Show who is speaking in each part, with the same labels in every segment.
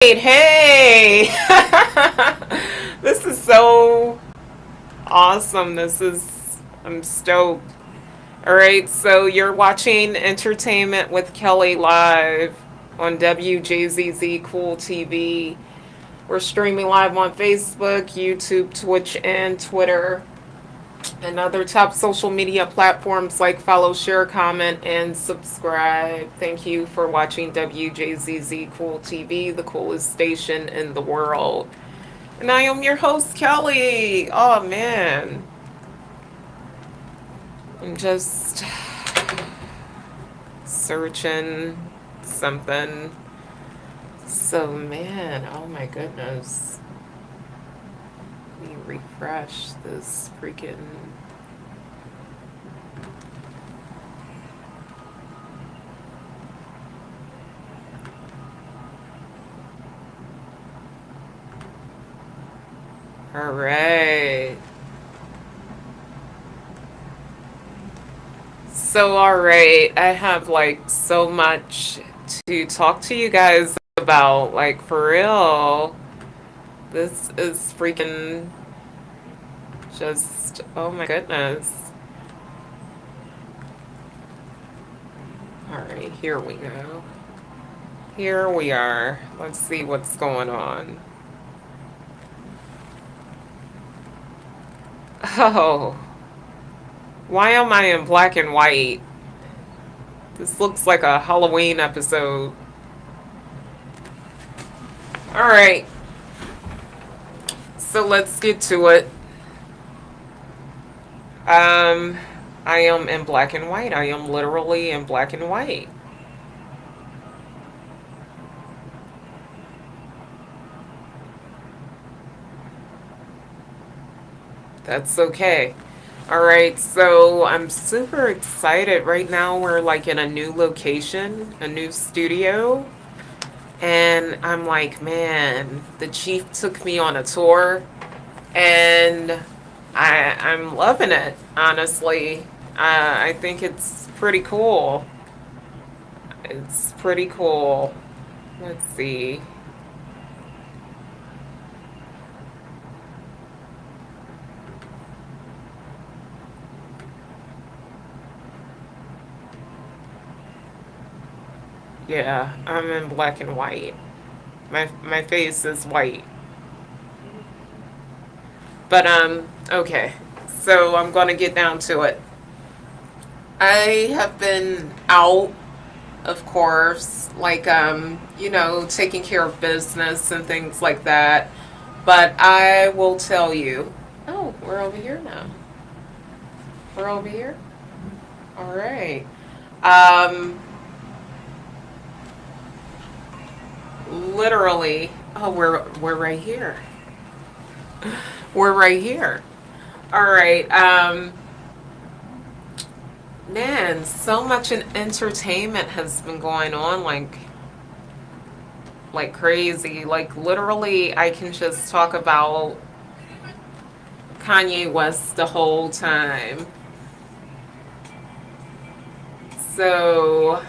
Speaker 1: Hey, this is so awesome. I'm stoked. All right, so you're watching Entertainment with Kelly live on WJZZ Cool TV. We're streaming live on Facebook, YouTube, Twitch, and Twitter, and other top social media platforms like follow, share, comment, and subscribe. Thank you for watching WJZZ Cool TV, the coolest station in the world. And I am your host, Kelly. Oh man. I'm just searching something. So, man, oh my goodness. Let me refresh this freaking. All right. So, all right. I have like so much to talk to you guys about. Like, for real. This is freaking just, oh my goodness. All right, here we go. Here we are. Let's see what's going on. Oh, why am I in black and white? This looks like a Halloween episode. All right, so let's get to it. Um, I am in black and white. I am literally in black and white. That's okay. All right, so I'm super excited. Right now, we're like in a new location, a new studio. And I'm like, man, the chief took me on a tour, and I'm loving it, honestly. I think it's pretty cool. It's pretty cool. Let's see. Yeah, I'm in black and white. My face is white. But okay. So I'm gonna get down to it. I have been out, of course, like taking care of business and things like that. But I will tell you. Oh, we're over here now. We're over here. All right. Um, literally. Oh, we're right here. We're right here. All right. Man, so much in entertainment has been going on, like crazy. Like literally, I can just talk about Kanye West the whole time. So,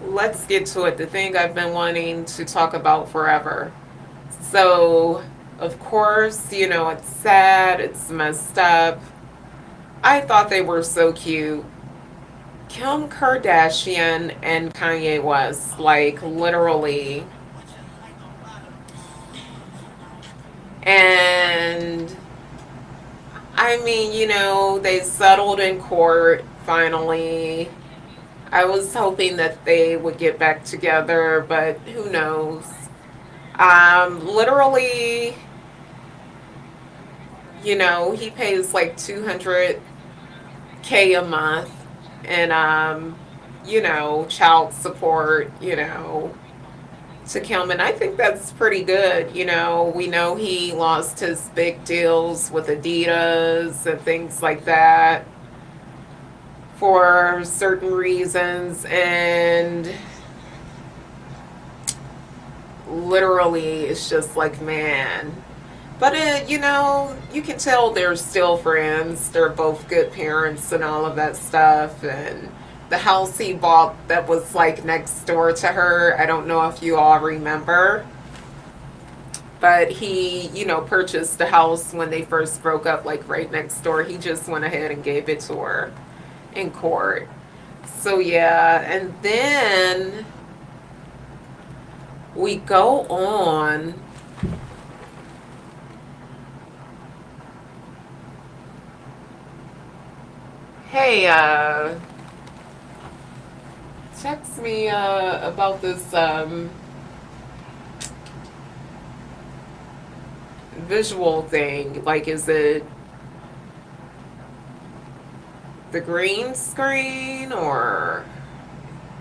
Speaker 1: let's get to it. The thing I've been wanting to talk about forever. So, of course, it's sad, it's messed up. I thought they were so cute. Kim Kardashian and Kanye West, like literally. And I mean, they settled in court finally. I was hoping that they would get back together, but who knows? Literally, he pays like 200K a month and child support, to Kim, and I think that's pretty good. We know he lost his big deals with Adidas and things like that for certain reasons, and literally, it's just like, man. But you can tell they're still friends. They're both good parents and all of that stuff. And the house he bought that was like next door to her, I don't know if you all remember, but he, purchased the house when they first broke up, like right next door. He just went ahead and gave it to her in court. So yeah, and then we go on. Hey, text me about this visual thing. Like, is it the green screen, or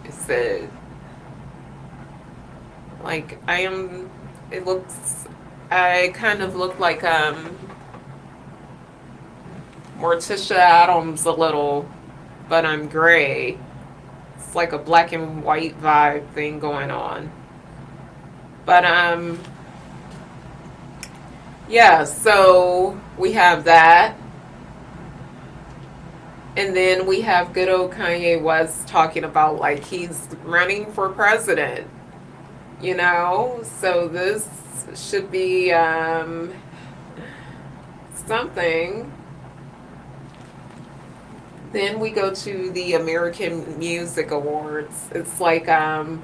Speaker 1: is it like I am? It looks. I kind of look like Morticia Adams a little, but I'm gray. It's like a black and white vibe thing going on. But yeah, so we have that. And then we have good old Kanye West talking about like he's running for president, So this should be something. Then we go to the American Music Awards. It's like the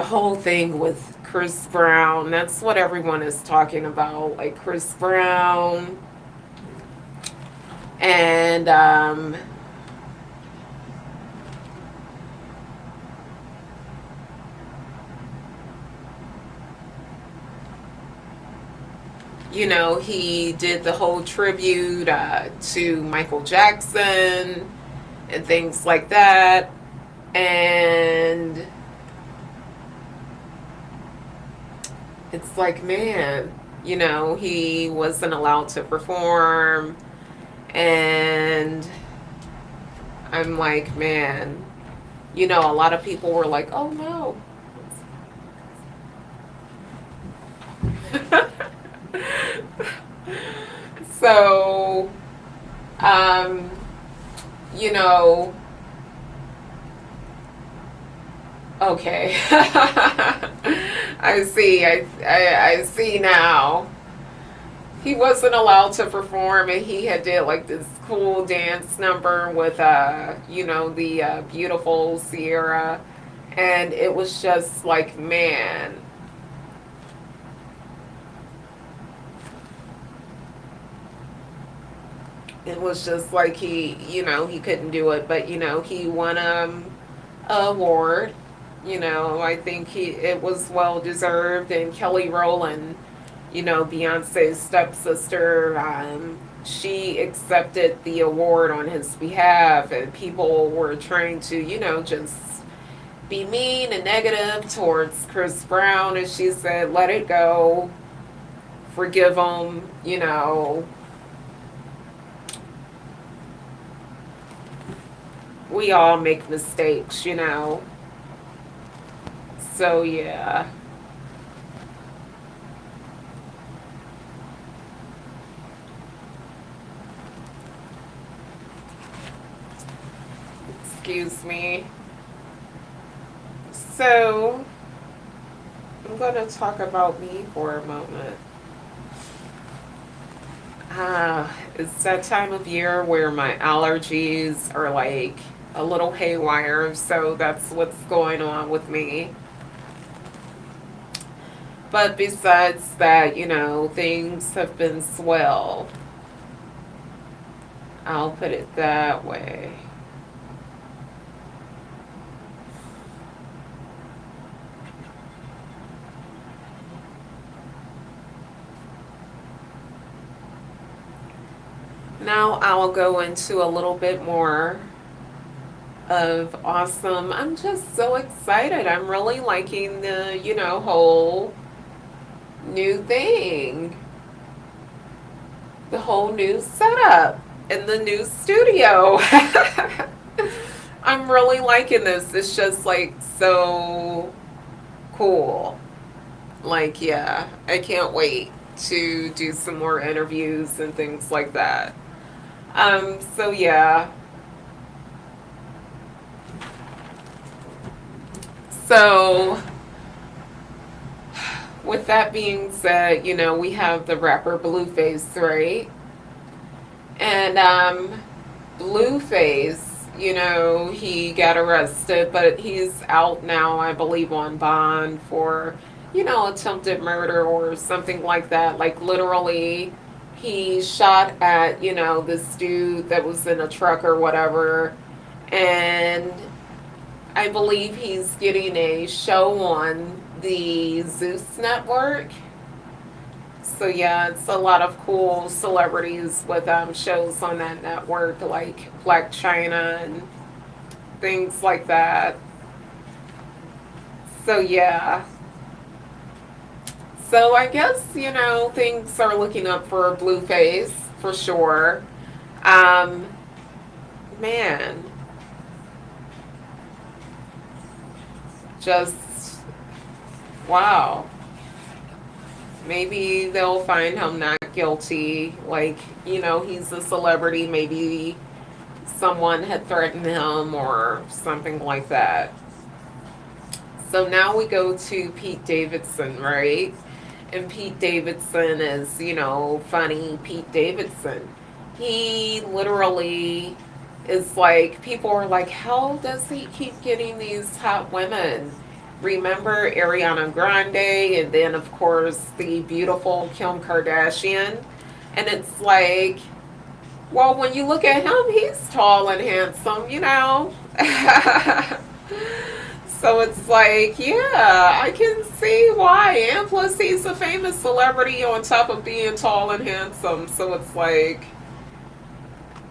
Speaker 1: whole thing with Chris Brown. That's what everyone is talking about, like Chris Brown. And he did the whole tribute to Michael Jackson and things like that. And it's like, man, he wasn't allowed to perform. And I'm like, man, a lot of people were like, oh no. So, okay. I see. I see now. He wasn't allowed to perform, and he had did like this cool dance number with the beautiful Sierra, and it was just like, man. It was just like he couldn't do it, but he won a award. I think it was well deserved. And Kelly Rowland, Beyonce's stepsister, she accepted the award on his behalf, and people were trying to, just be mean and negative towards Chris Brown, and she said, let it go, forgive him, we all make mistakes, So, yeah. Excuse me. So, I'm going to talk about me for a moment. It's that time of year where my allergies are like a little haywire, so that's what's going on with me. But besides that, things have been swell. I'll put it that way. Now I'll go into a little bit more of awesome. I'm just so excited. I'm really liking the, whole new thing. The whole new setup in the new studio. I'm really liking this. It's just like so cool. Like, yeah, I can't wait to do some more interviews and things like that. So yeah. So with that being said, we have the rapper Blueface, right? And Blueface, he got arrested, but he's out now, I believe, on bond for, attempted murder or something like that. Like, literally, he shot at, this dude that was in a truck or whatever. And I believe he's getting a show on the Zeus network. So yeah, it's a lot of cool celebrities with shows on that network, like Black China and things like that. So yeah. So I guess, things are looking up for Blueface for sure. Um, Man, just wow. Maybe they'll find him not guilty. Like, he's a celebrity. Maybe someone had threatened him or something like that. So now we go to Pete Davidson, right? And Pete Davidson is, funny Pete Davidson. He literally is like, people are like, how does he keep getting these hot women? Remember Ariana Grande, and then, of course, the beautiful Kim Kardashian? And it's like, well, when you look at him, he's tall and handsome. So it's like, yeah, I can see why. And plus, he's a famous celebrity on top of being tall and handsome. So it's like,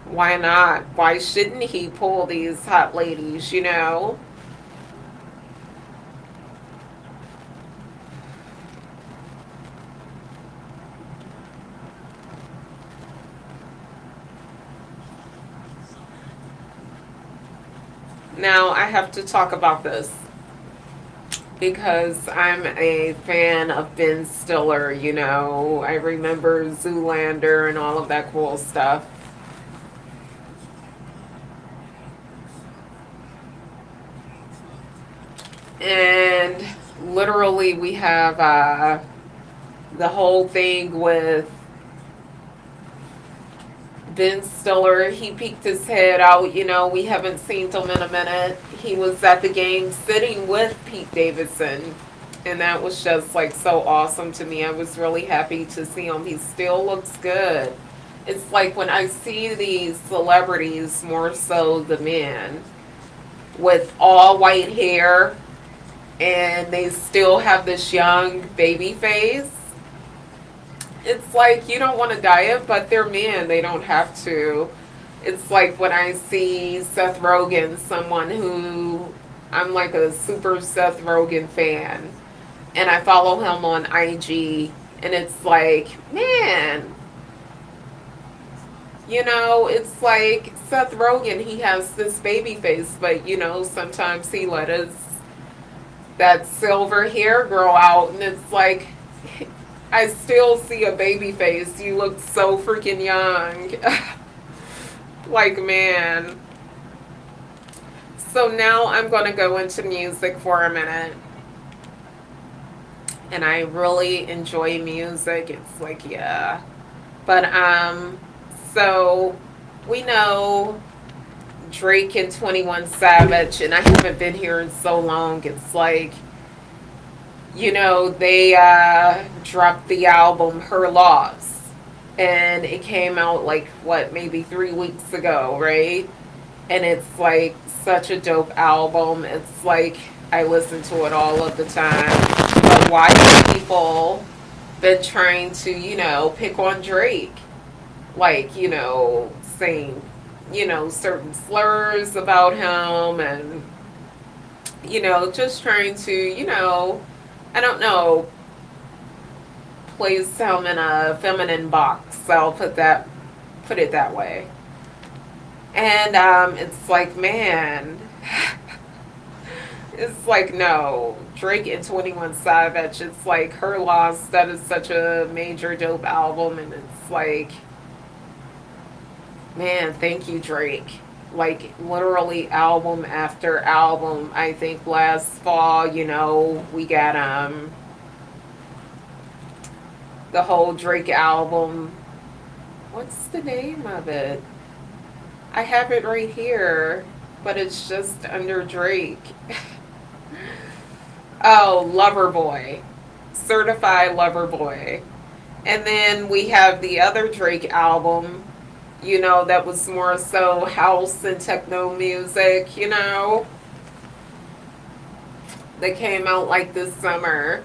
Speaker 1: why not? Why shouldn't he pull these hot ladies? Now, I have to talk about this because I'm a fan of Ben Stiller. I remember Zoolander and all of that cool stuff. And literally, we have the whole thing with Ben Stiller. He peeked his head out. We haven't seen him in a minute. He was at the game sitting with Pete Davidson. And that was just like so awesome to me. I was really happy to see him. He still looks good. It's like when I see these celebrities, more so the men, with all white hair and they still have this young baby face. It's like you don't want to diet, but they're men. They don't have to. It's like when I see Seth Rogen, someone who I'm like a super Seth Rogen fan, and I follow him on IG, and it's like, man, it's like Seth Rogen, he has this baby face, but sometimes he let his that silver hair grow out, and it's like I still see a baby face. You look so freaking young. Like, man. So now I'm going to go into music for a minute. And I really enjoy music. It's like, yeah. But so we know Drake and 21 Savage, and I haven't been here in so long. It's like, they dropped the album Her Loss, and it came out like, what, maybe 3 weeks ago, right? And it's like such a dope album. It's like I listen to it all of the time. But why have people been trying to, pick on Drake? Like, saying, certain slurs about him, and, just trying to, I don't know, place him in a feminine box. I'll put it that way. And it's like, man, it's like, no, Drake and 21 Savage. It's like Her Loss. That is such a major dope album, and it's like, man, thank you, Drake. Like literally album after album. I think last fall, we got the whole Drake album. What's the name of it? I have it right here, but it's just under Drake. Oh, Loverboy. Certified Loverboy. And then we have the other Drake album, that was more so house and techno music, that came out like this summer.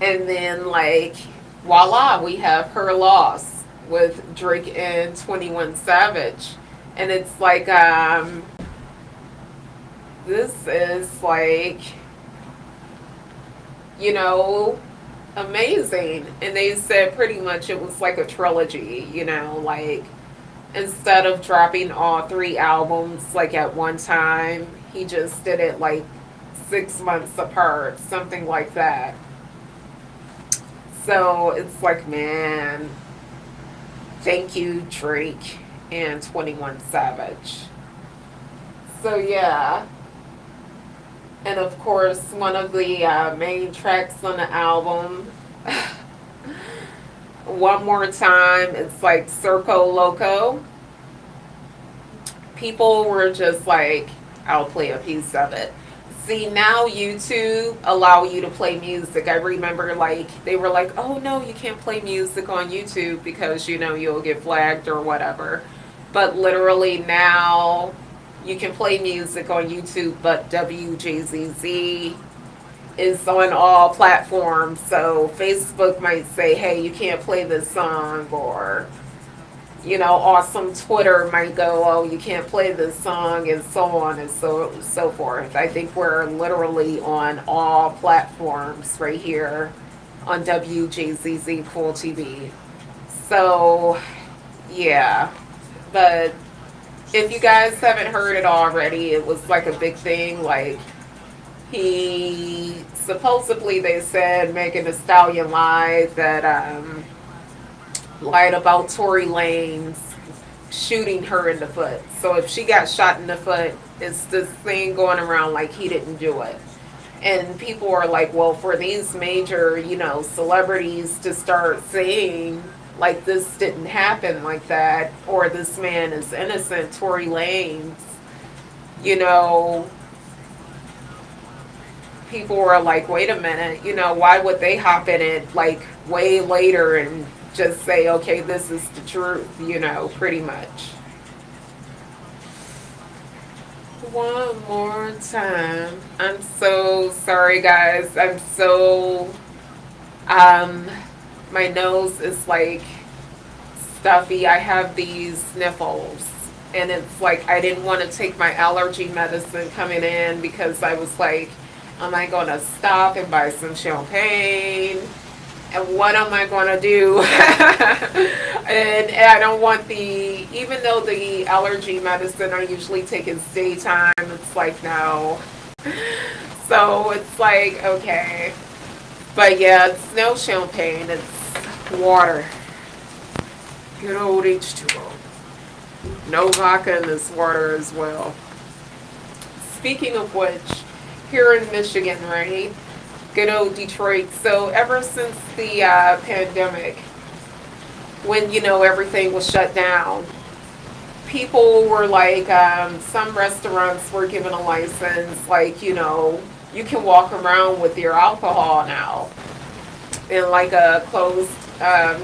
Speaker 1: And then, like, voila, we have Her Loss with Drake and 21 Savage. And it's like, this is like, amazing. And they said pretty much it was like a trilogy, like instead of dropping all three albums like at one time, he just did it like 6 months apart, something like that. So it's like, man, thank you, Drake and 21 Savage. So yeah. And of course, one of the main tracks on the album, One More Time, it's like Circo Loco. People were just like, I'll play a piece of it. See, now YouTube allow you to play music. I remember like they were like, oh no, you can't play music on YouTube because you'll get flagged or whatever. But literally now you can play music on YouTube, but WJZZ is on all platforms. So Facebook might say, hey, you can't play this song, or awesome Twitter might go, oh, you can't play this song, and so on and so forth. I think we're literally on all platforms right here on WJZZ Cool TV. So, yeah. But if you guys haven't heard it already, it was like a big thing. Like, he supposedly, they said, Megan Thee Stallion lied that, lied about Tory Lanez shooting her in the foot. So if she got shot in the foot, it's this thing going around like he didn't do it. And people are like, well, for these major, celebrities to start saying like this didn't happen like that, or this man is innocent, Tory Lanez, people were like, wait a minute, why would they hop in it like way later and just say, okay, this is the truth, pretty much. One more time. I'm so sorry, guys. I'm so, my nose is like stuffy. I have these sniffles. And it's like, I didn't want to take my allergy medicine coming in because I was like, am I going to stop and buy some champagne? And what am I going to do? and I don't want even though the allergy medicine I usually take is daytime, it's like, no. So it's like, okay. But yeah, it's no champagne, it's water. Good old H2O. No vodka in this water as well. Speaking of which, here in Michigan, right? Good old Detroit. So ever since the pandemic, when everything was shut down, people were like, some restaurants were given a license, like you can walk around with your alcohol now in like a closed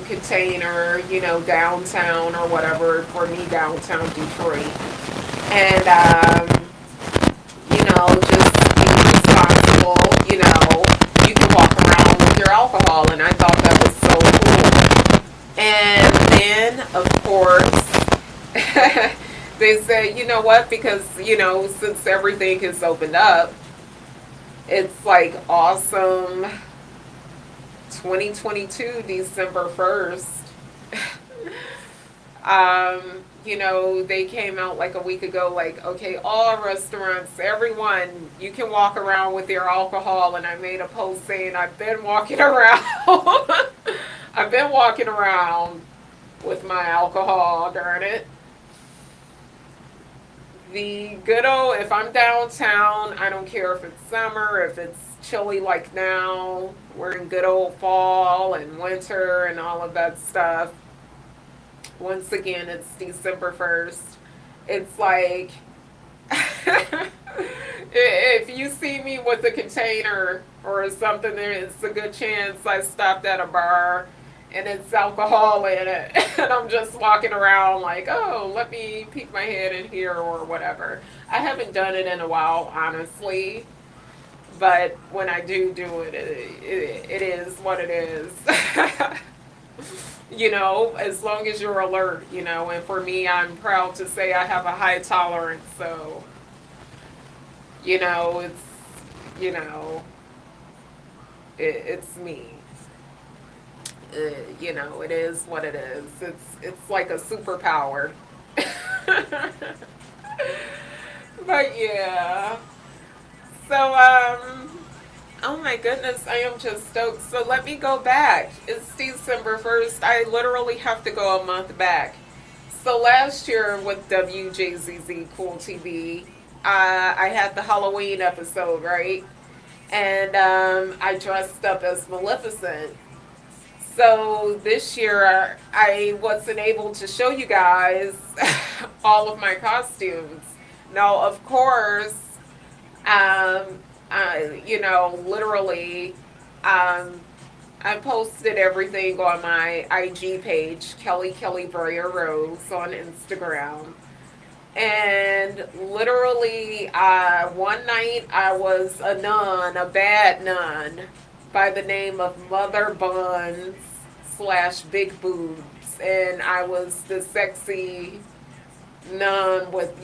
Speaker 1: container, downtown or whatever. For me, downtown Detroit, and just be responsible. You can walk around with your alcohol, and I thought that was so cool. And then, of course, they said, you know what, because, since everything is opened up, it's like awesome 2022, December 1st. They came out like a week ago, like, okay, all restaurants, everyone, you can walk around with your alcohol. And I made a post saying, I've been walking around. I've been walking around with my alcohol, darn it. The good old, if I'm downtown, I don't care if it's summer, if it's chilly like now, we're in good old fall and winter and all of that stuff. Once again, it's December 1st. It's like, if you see me with a container or something, there's a good chance I stopped at a bar and it's alcohol in it. And I'm just walking around like, oh, let me peek my head in here or whatever. I haven't done it in a while, honestly. But when I do it, it is what it is. As long as you're alert. And for me, I'm proud to say I have a high tolerance. So, it's, you know, it's me. It is what it is. It's like a superpower. But yeah. So, oh my goodness, I am just stoked. So let me go back. It's December 1st. I literally have to go a month back. So last year with WJZZ Cool TV, I had the Halloween episode, right? And I dressed up as Maleficent. So this year, I wasn't able to show you guys all of my costumes. Now, of course, literally, um, I posted everything on my IG page, Kelly Breyer Rose on Instagram. And literally, one night I was a nun, a bad nun, by the name of Mother Buns slash Big Boobs. And I was the sexy nun with,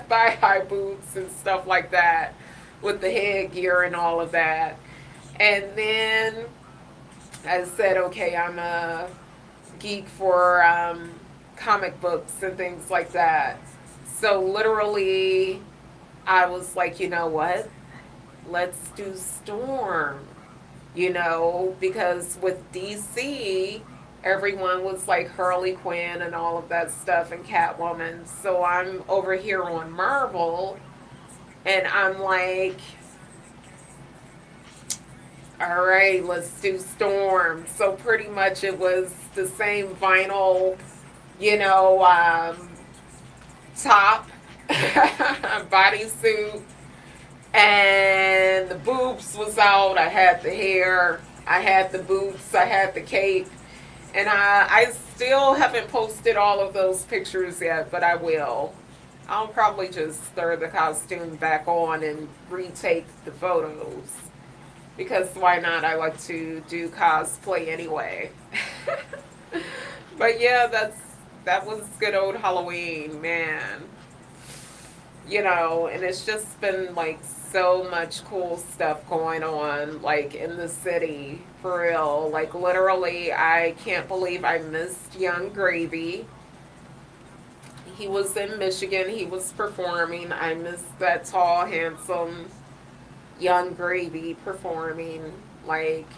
Speaker 1: thigh high boots and stuff like that, with the headgear and all of that. And then I said, okay, I'm a geek for comic books and things like that. So literally, I was like, you know what? Let's do Storm. Because with DC, everyone was like Harley Quinn and all of that stuff and Catwoman. So I'm over here on Marvel and I'm like, all right, let's do Storm. So pretty much it was the same vinyl, top, bodysuit, and the boobs was out. I had the hair, I had the boots, I had the cape. And I still haven't posted all of those pictures yet, but I will. I'll probably just throw the costume back on and retake the photos. Because why not? I like to do cosplay anyway. But yeah, that was good old Halloween, man. And it's just been like so much cool stuff going on, like in the city, for real. Like literally, I can't believe I missed Young Gravy. He was in Michigan, he was performing. I missed that tall, handsome Young Gravy performing. Like,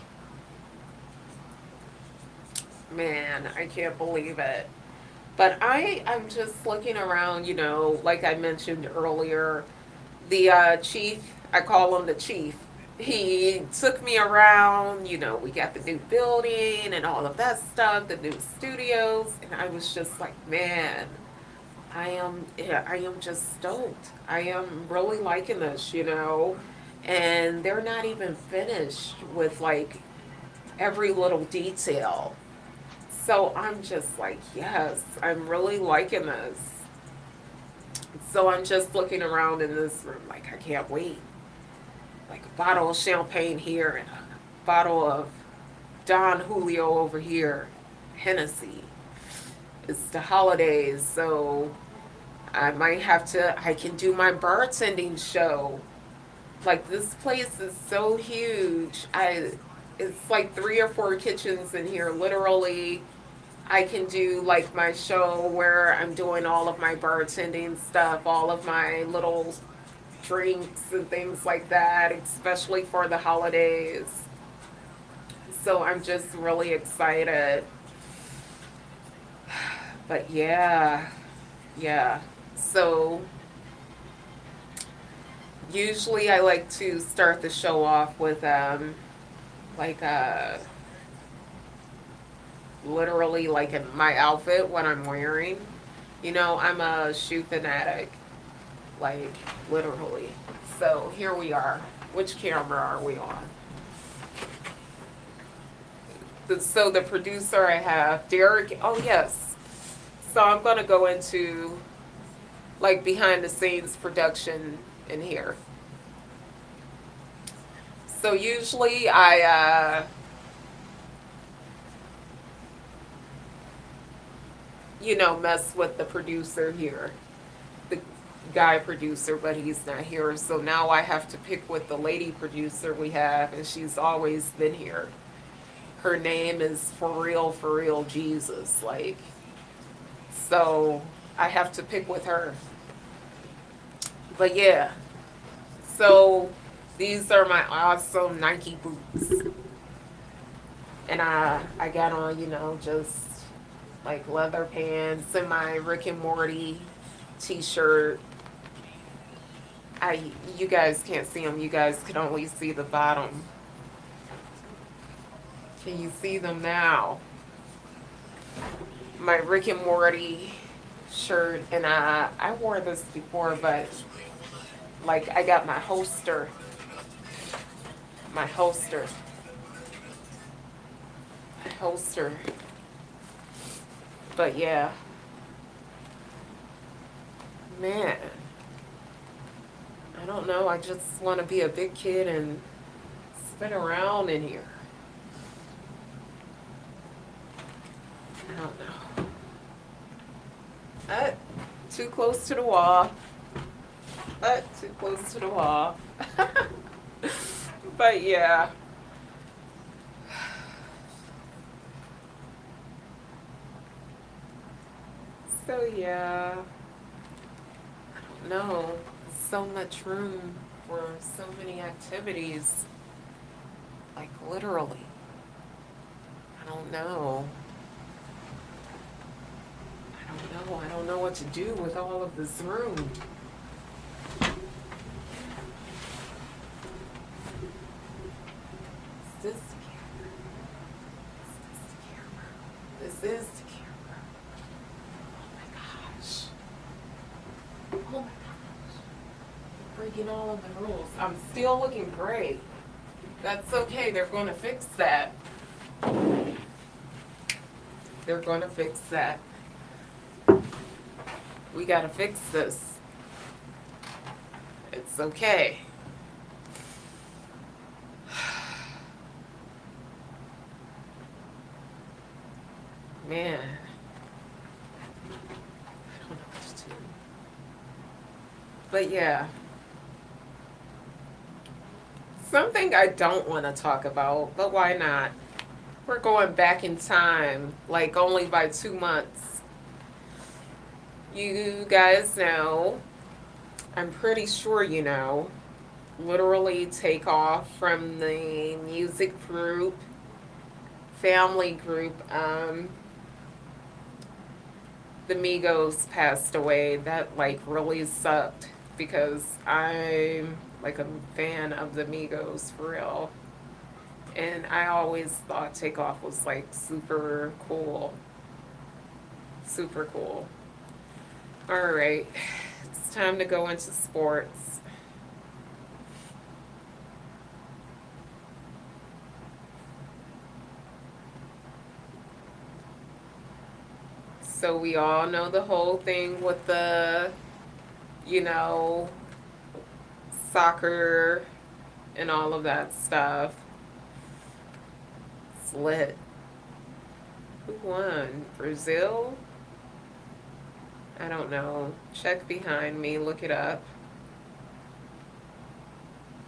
Speaker 1: man, I can't believe it. But I'm just looking around, like I mentioned earlier, the chief, I call him the chief. He took me around, we got the new building and all of that stuff, the new studios, and I was just like, man, I am just stoked. I am really liking this. And they're not even finished with like every little detail. So I'm just like, yes, I'm really liking this. So I'm just looking around in this room like, I can't wait. Like a bottle of champagne here and a bottle of Don Julio over here, Hennessy. It's the holidays, so I can do my bartending show. Like this place is so huge. It's like 3 or 4 kitchens in here, literally. I can do like my show where I'm doing all of my bartending stuff, all of my little drinks and things like that, especially for the holidays. So I'm just really excited. But yeah, yeah. So usually I like to start the show off with like literally like in my outfit, what I'm wearing. You know, I'm a shoe fanatic, like literally. So here we are. Which camera are we on? So the producer I have, Derek. Oh yes. So I'm gonna go into like behind the scenes production in here. So usually I mess with the producer here, the guy producer, but he's not here. So now I have to pick with the lady producer we have, and she's always been here. Her name is for real Jesus. Like, so I have to pick with her. But yeah, so these are my awesome Nike boots. And I got on, just like leather pants and my Rick and Morty t-shirt. You guys can't see them. You guys can only see the bottom. Can you see them now? My Rick and Morty shirt, and I wore this before, but like I got my holster. But yeah, man, I don't know. I just want to be a big kid and spin around in here. I don't know. Too close to the wall. Too close to the wall. But yeah. So yeah. I don't know. So much room for so many activities. Like literally. I don't know. I don't know what to do with all of this room. Is this the camera? Is this the camera? This is the camera. Oh my gosh. Oh my gosh. Breaking all of the rules. I'm still looking great. That's okay. They're going to fix that. They're going to fix that. We got to fix this. It's okay. Man. I don't know what to do. But yeah. Something I don't want to talk about, but why not? We're going back in time, like only by 2 months. You guys know, I'm pretty sure you know, literally take off from the music group, family group. The Migos passed away. That like really sucked because I'm like a fan of the Migos for real. And I always thought Takeoff was like super cool. Super cool. All right, it's time to go into sports. So we all know the whole thing with the, you know, soccer and all of that stuff. It's lit. Who won? Brazil? I don't know. Check behind me, look it up.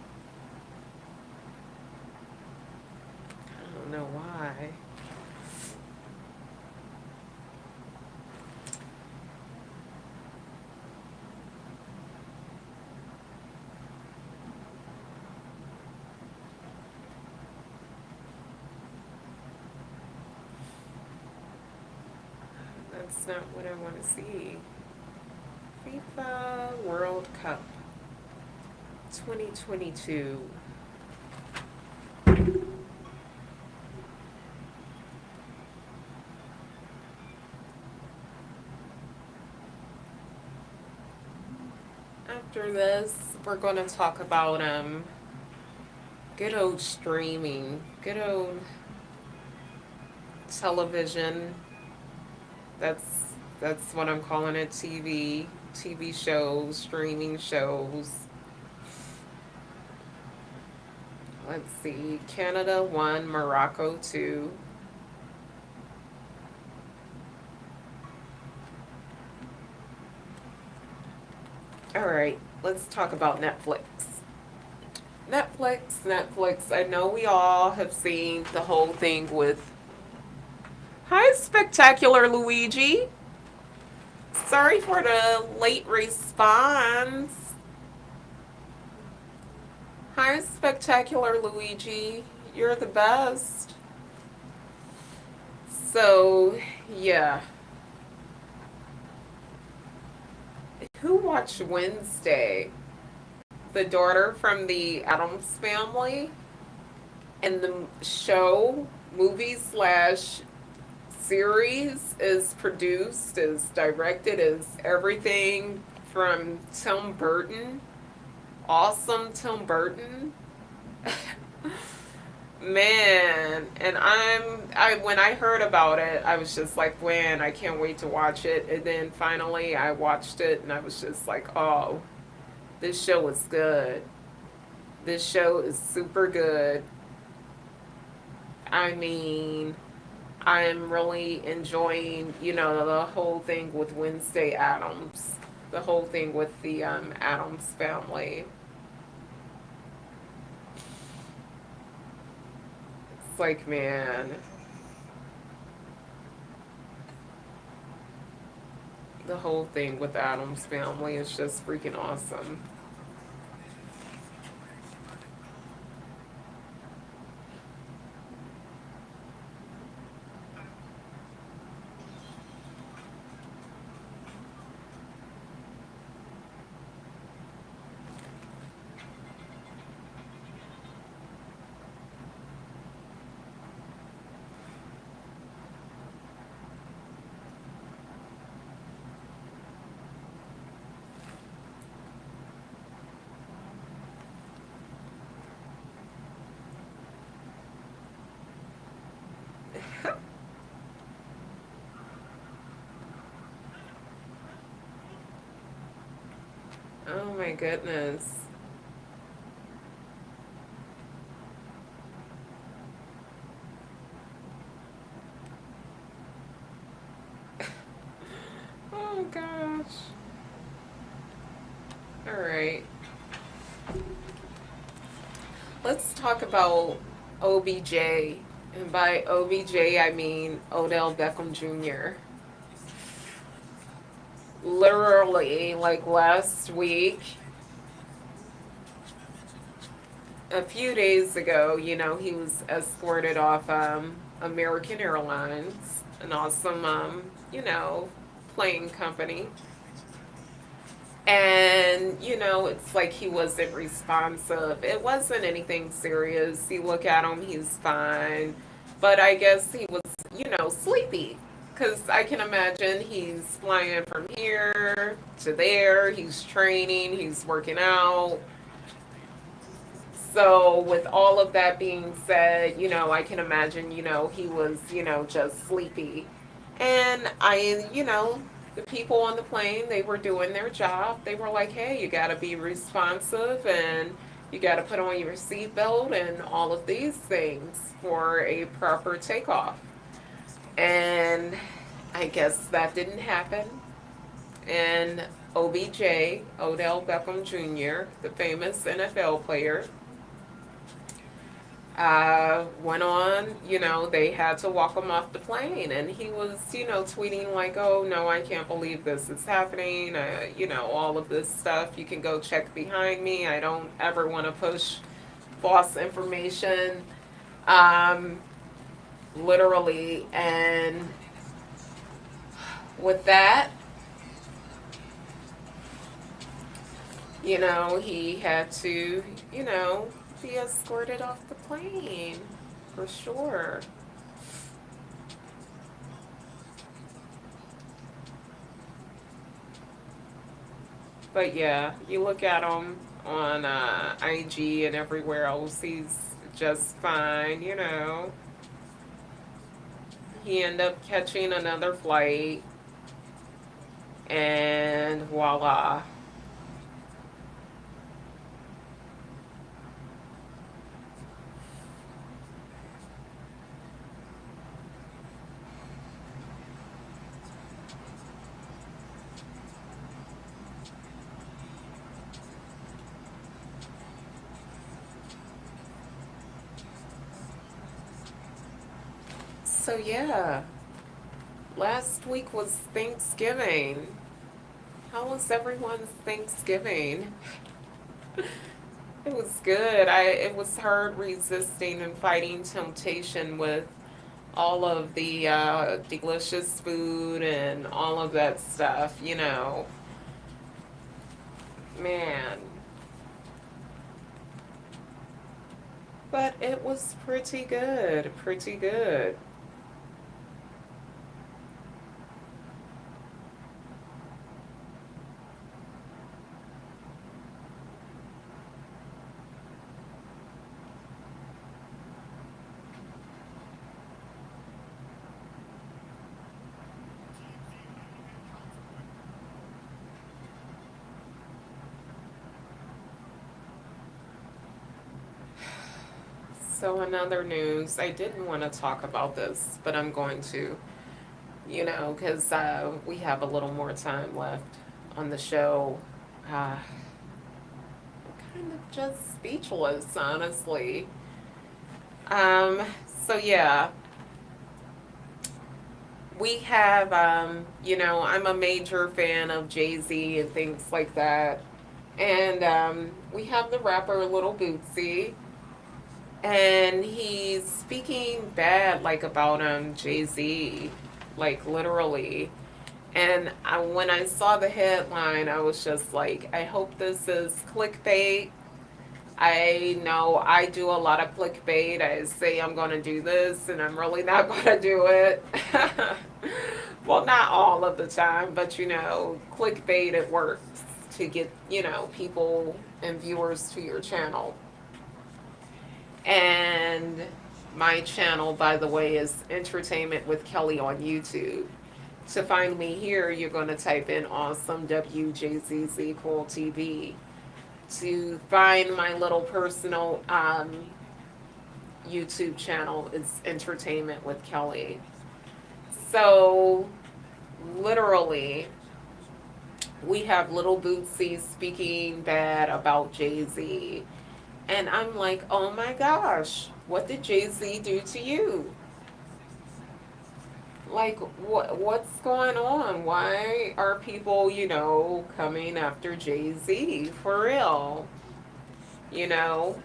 Speaker 1: I don't know why. That's not what I want to see. FIFA World Cup 2022. After this, we're going to talk about good old streaming, good old television. That's what I'm calling it. TV shows, streaming shows. Let's see. Canada 1, Morocco 2. All right, let's talk about Netflix. Netflix. I know we all have seen the whole thing with. Hi, Spectacular Luigi. Sorry for the late response. Hi, Spectacular Luigi. You're the best. So, yeah. Who watched Wednesday? The daughter from the Addams family? And the show, movie slash series is produced, is directed, is everything from Tim Burton. Awesome Tim Burton. Man, and I when I heard about it, I was just like, man, I can't wait to watch it. And then finally I watched it and I was just like, oh, this show is good. This show is super good. I mean, I'm really enjoying, the whole thing with Wednesday Addams, the whole thing with the Addams family. It's like, man, the whole thing with the Addams family is just freaking awesome. Oh my goodness. Oh gosh. All right. Let's talk about OBJ. And by OBJ, I mean Odell Beckham Jr. Literally, like last week, a few days ago, he was escorted off American Airlines, an awesome, plane company. And, it's like he wasn't responsive. It wasn't anything serious. You look at him, he's fine. But I guess he was, sleepy. Because I can imagine he's flying from here to there, he's training, he's working out. So, with all of that being said, I can imagine, he was, just sleepy. And the people on the plane, they were doing their job. They were like, hey, you got to be responsive and you got to put on your seatbelt and all of these things for a proper takeoff. And I guess that didn't happen. And OBJ, Odell Beckham Jr., the famous NFL player, went on, they had to walk him off the plane. And he was, tweeting like, oh, no, I can't believe this is happening. All of this stuff. You can go check behind me. I don't ever want to push false information. Literally. And with that, he had to, be escorted off the plane for sure. But yeah, you look at him on IG and everywhere else, he's just fine. He ended up catching another flight, and voila. So yeah, last week was Thanksgiving. How was everyone's Thanksgiving? It was good. It was hard resisting and fighting temptation with all of the delicious food and all of that stuff. Man. But it was pretty good, pretty good. So, another news, I didn't want to talk about this, but I'm going to, because we have a little more time left on the show. I'm kind of just speechless, honestly. Um, so, yeah, we have, I'm a major fan of Jay Z and things like that. And we have the rapper Little Bootsy, and he's speaking bad, like, about Jay Z, like, literally. And when I saw the headline, I was just like, I hope this is clickbait. I know I do a lot of clickbait. I say I'm going to do this, and I'm really not going to do it. Well, not all of the time, but clickbait, it works to get, people and viewers to your channel. And my channel, by the way, is Entertainment with Kelly on YouTube. To find me here, you're going to type in awesome WJZZ Cool TV. To find my little personal YouTube channel, it's Entertainment with Kelly. So, literally, we have Little Bootsy speaking bad about Jay Z. And I'm like, oh my gosh, what did Jay Z do to you? Like, what's going on? Why are people, coming after Jay Z for real? You know?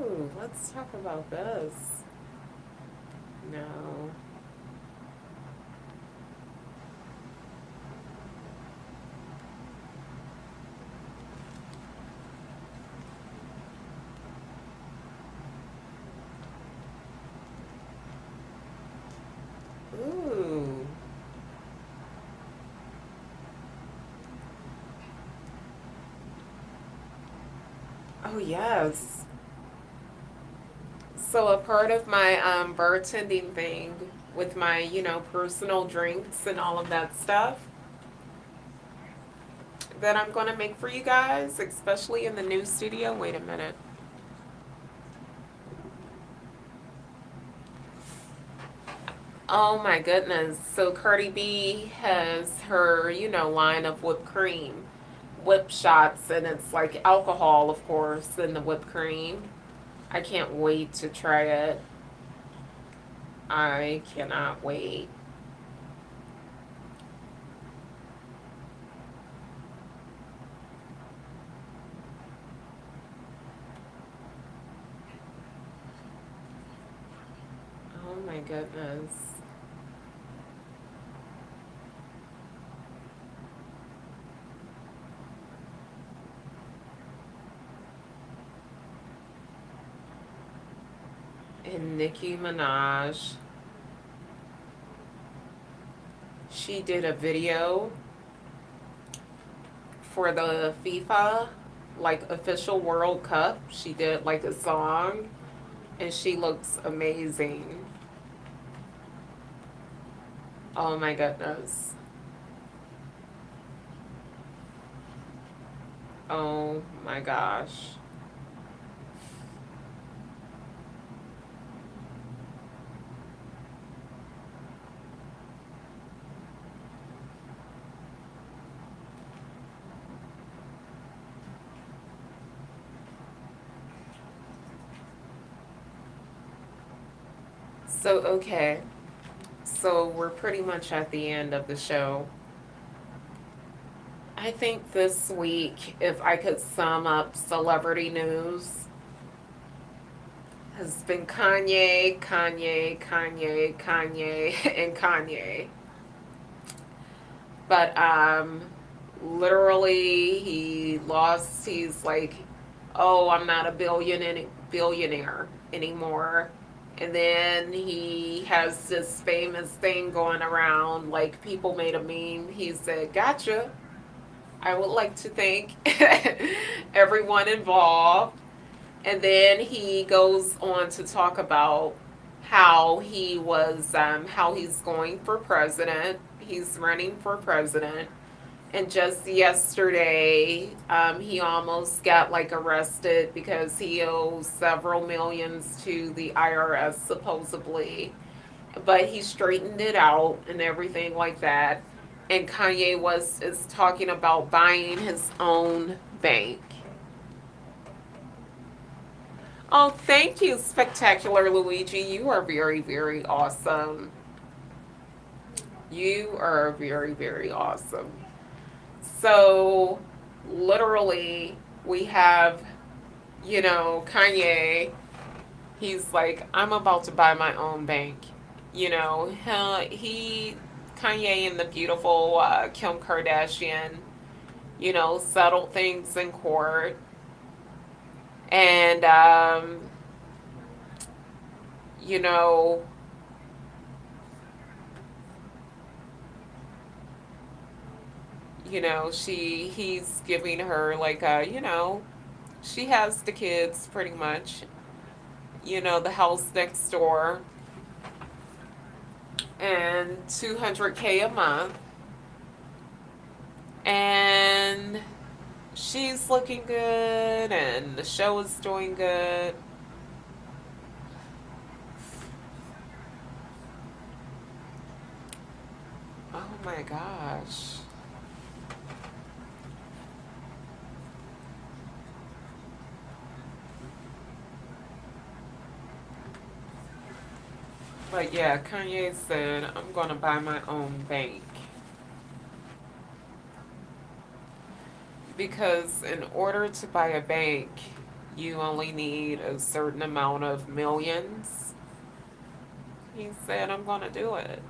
Speaker 1: Ooh, let's talk about this. No. Ooh. Oh, yes. So, a part of my bartending thing with my, personal drinks and all of that stuff that I'm going to make for you guys, especially in the new studio. Wait a minute. Oh my goodness. So Cardi B has her, line of whipped cream, whip shots, and it's like alcohol, of course, in the whipped cream. I can't wait to try it. I cannot wait. Oh my goodness. And Nicki Minaj, she did a video for the FIFA like official World Cup. She did like a song and she looks amazing. Oh my goodness. Oh my gosh. So, okay. So, we're pretty much at the end of the show. I think this week, if I could sum up celebrity news, has been Kanye, Kanye, Kanye, Kanye, and Kanye. But literally he lost. He's like, oh, I'm not a billionaire anymore. And then he has this famous thing going around, like people made a meme. He said, "Gotcha. I would like to thank everyone involved." And then he goes on to talk about how he's going for president. He's running for president. And just yesterday, he almost got like arrested because he owes several millions to the IRS supposedly. But he straightened it out and everything like that. And Kanye was is talking about buying his own bank. Oh, thank you, Spectacular Luigi. You are very, very awesome. You are very, very awesome. So, literally, we have, Kanye. He's like, I'm about to buy my own bank. Kanye and the beautiful Kim Kardashian, settled things in court. And, you know, he's giving her like she has the kids pretty much, the house next door, and 200K a month, and she's looking good, and the show is doing good. Oh my gosh. But yeah, Kanye said, I'm going to buy my own bank. Because in order to buy a bank, You only need a certain amount of millions. He said, I'm going to do it.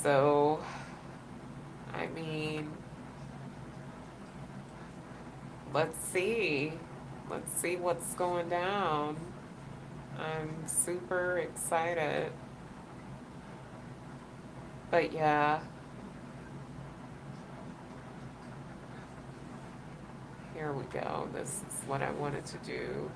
Speaker 1: So, I mean, let's see. Let's see what's going down. I'm super excited. But yeah, here we go. This is what I wanted to do.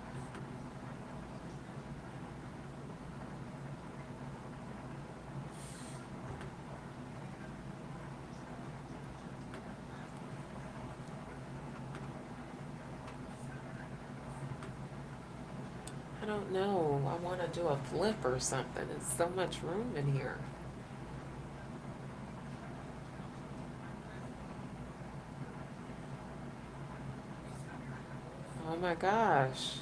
Speaker 1: I don't know. I want to do a flip or something. There's so much room in here. Oh my gosh.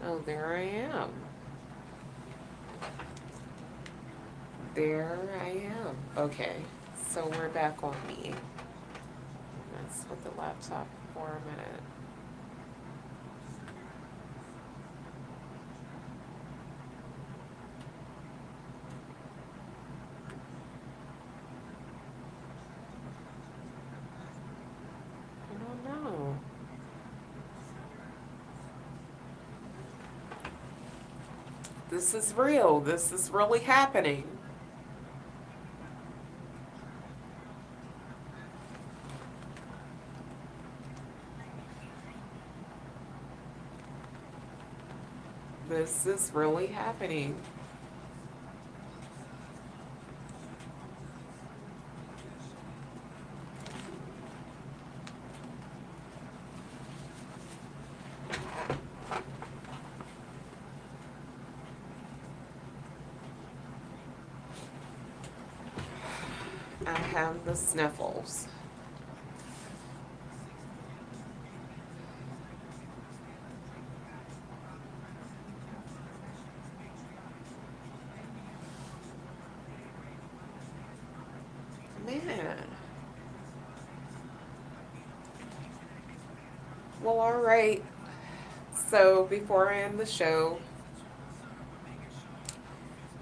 Speaker 1: Oh, there I am. There I am. Okay, so we're back on me. Mess with the laptop for a minute. I don't know. This is real. This is really happening. This is really happening. I have the sniffles. Man. Well, all right. So before I end the show,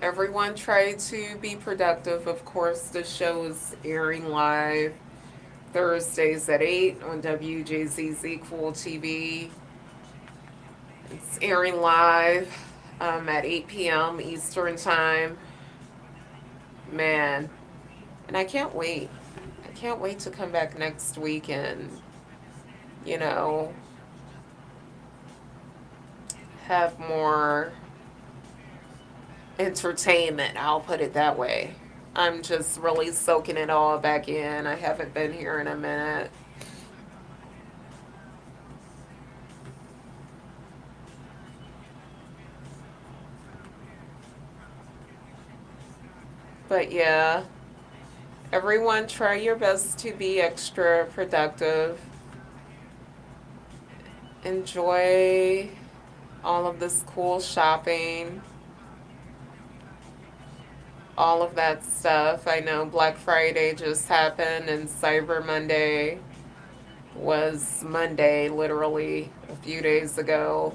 Speaker 1: everyone try to be productive. Of course, the show is airing live Thursdays at 8 on WJZZ Cool TV. It's airing live at 8 p.m. Eastern Time. Man, and I can't wait. I can't wait to come back next week and, you know, have more entertainment. I'll put it that way. I'm just really soaking it all back in. I haven't been here in a minute. But yeah, everyone try your best to be extra productive. Enjoy all of this cool shopping, all of that stuff. I know Black Friday just happened and Cyber Monday was Monday, literally a few days ago.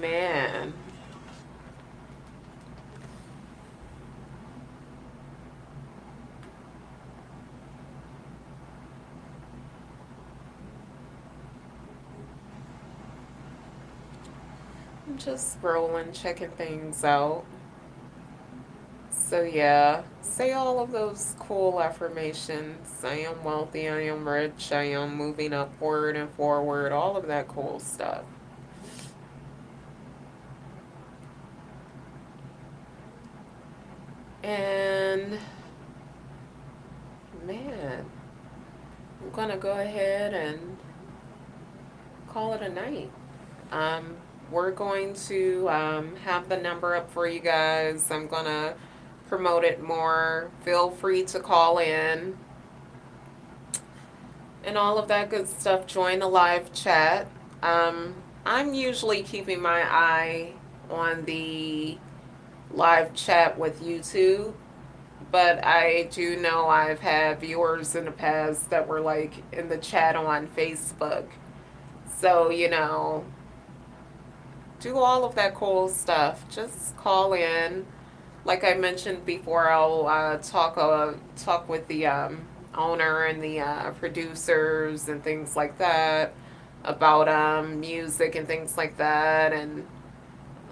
Speaker 1: Man, I'm just scrolling, checking things out. So, yeah, say all of those cool affirmations. I am wealthy, I am rich, I am moving upward and forward, all of that cool stuff. And, man, I'm gonna go ahead and call it a night. Um, we're going to have the number up for you guys. I'm gonna promote it more. Feel free to call in and all of that good stuff, join the live chat. Um, I'm usually keeping my eye on the live chat with YouTube, but I do know I've had viewers in the past that were like in the chat on Facebook. So, do all of that cool stuff. Just call in. Like I mentioned before, I'll talk with the owner and the producers and things like that about music and things like that. And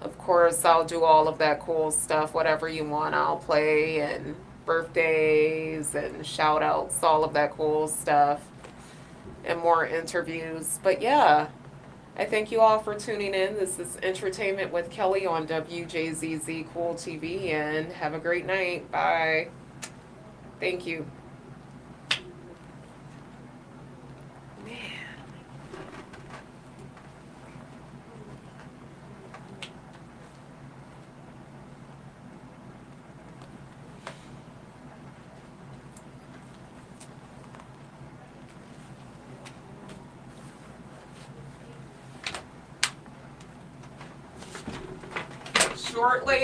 Speaker 1: of course, I'll do all of that cool stuff. Whatever you want, I'll play, and birthdays and shout outs, all of that cool stuff, and more interviews. But yeah, I thank you all for tuning in. This is Entertainment with Kelly on WJZZ Cool TV, and have a great night. Bye. Thank you. Man. Short lady.